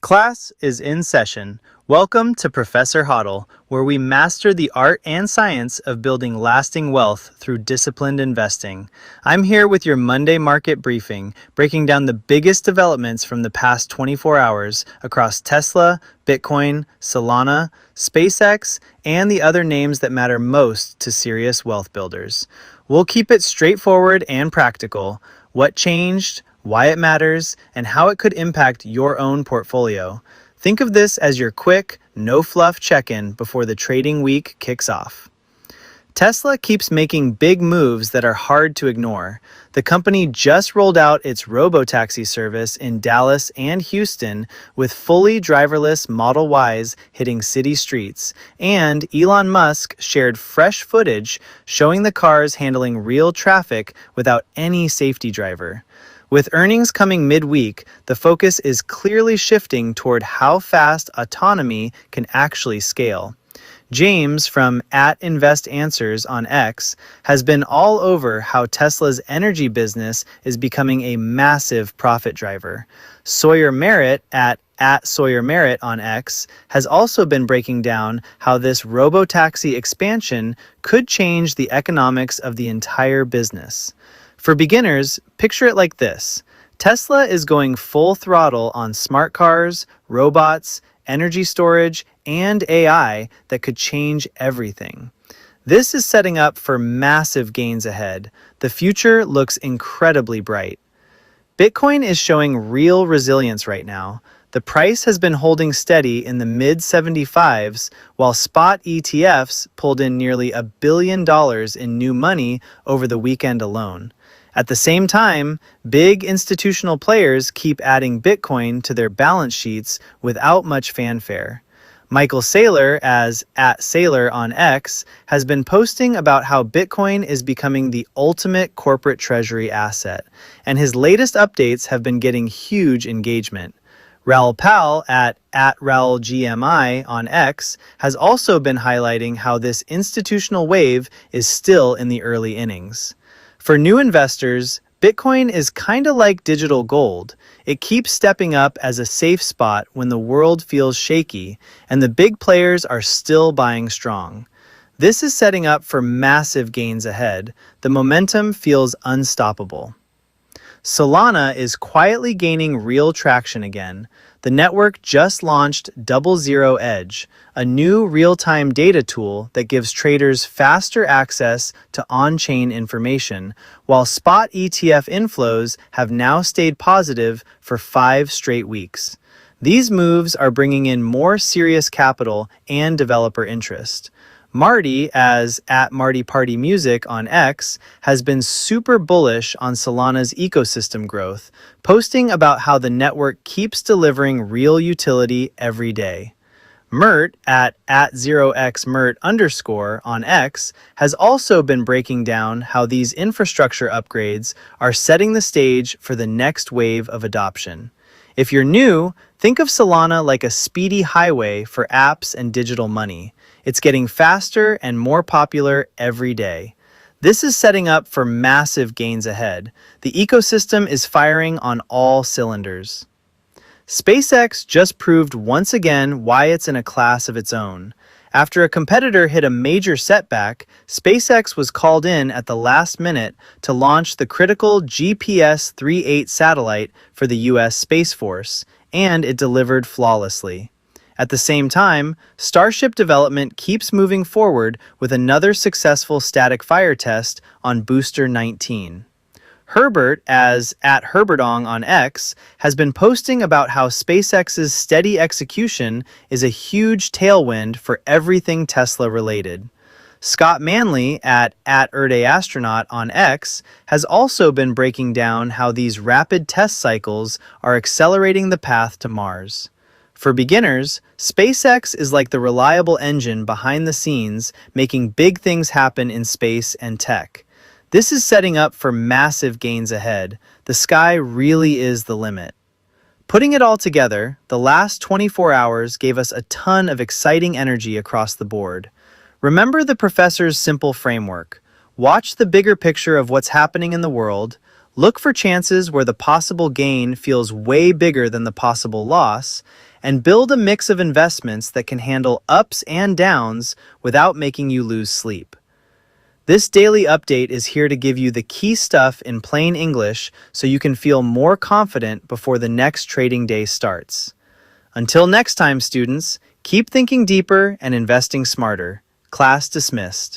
Class is in session. Welcome to Professor HODL, where we master the art and science of building lasting wealth through disciplined investing. I'm here with your Monday market briefing, breaking down the biggest developments from the past 24 hours across Tesla, Bitcoin, Solana, SpaceX, and the other names that matter most to serious wealth builders. We'll keep it straightforward and practical. What changed? Why it matters, and how it could impact your own portfolio. Think of this as your quick, no-fluff check-in before the trading week kicks off. Tesla keeps making big moves that are hard to ignore. The company just rolled out its Robotaxi service in Dallas and Houston, with fully driverless Model Ys hitting city streets, and Elon Musk shared fresh footage showing the cars handling real traffic without any safety driver. With earnings coming midweek, the focus is clearly shifting toward how fast autonomy can actually scale. James from @InvestAnswers on X has been all over how Tesla's energy business is becoming a massive profit driver. Sawyer Merritt @Sawyer Merritt on X has also been breaking down how this robotaxi expansion could change the economics of the entire business. For beginners, picture it like this. Tesla is going full throttle on smart cars, robots, energy storage, and AI that could change everything. This is setting up for massive gains ahead. The future looks incredibly bright. Bitcoin is showing real resilience right now. The price has been holding steady in the mid-75s, while spot ETFs pulled in nearly $1 billion in new money over the weekend alone. At the same time, big institutional players keep adding Bitcoin to their balance sheets without much fanfare. Michael Saylor, as @Saylor on X, has been posting about how Bitcoin is becoming the ultimate corporate treasury asset, and his latest updates have been getting huge engagement. Raoul Pal @RaoulGMI on X has also been highlighting how this institutional wave is still in the early innings. For new investors, Bitcoin is kind of like digital gold. It keeps stepping up as a safe spot when the world feels shaky, and the big players are still buying strong. This is setting up for massive gains ahead. The momentum feels unstoppable. Solana is quietly gaining real traction again. The network just launched DoubleZero Edge, a new real-time data tool that gives traders faster access to on-chain information, while spot ETF inflows have now stayed positive for 5 straight weeks. These moves are bringing in more serious capital and developer interest. Marty, as @MartyPartyMusic on X, has been super bullish on Solana's ecosystem growth, posting about how the network keeps delivering real utility every day. Mert @0xMert_ on X has also been breaking down how these infrastructure upgrades are setting the stage for the next wave of adoption. If you're new, think of Solana like a speedy highway for apps and digital money. It's getting faster and more popular every day. This is setting up for massive gains ahead. The ecosystem is firing on all cylinders. SpaceX just proved once again why it's in a class of its own. After a competitor hit a major setback, SpaceX was called in at the last minute to launch the critical GPS-38 satellite for the US Space Force, and it delivered flawlessly. At the same time, Starship development keeps moving forward with another successful static fire test on Booster 19. Herbert, as @Herbertong on X, has been posting about how SpaceX's steady execution is a huge tailwind for everything Tesla related. Scott Manley @ErdeAstronaut on X has also been breaking down how these rapid test cycles are accelerating the path to Mars. For beginners, SpaceX is like the reliable engine behind the scenes, making big things happen in space and tech. This is setting up for massive gains ahead. The sky really is the limit. Putting it all together, the last 24 hours gave us a ton of exciting energy across the board. Remember the professor's simple framework. Watch the bigger picture of what's happening in the world, Look for chances where the possible gain feels way bigger than the possible loss, and build a mix of investments that can handle ups and downs without making you lose sleep. This daily update is here to give you the key stuff in plain English so you can feel more confident before the next trading day starts. Until next time, students, keep thinking deeper and investing smarter. Class dismissed.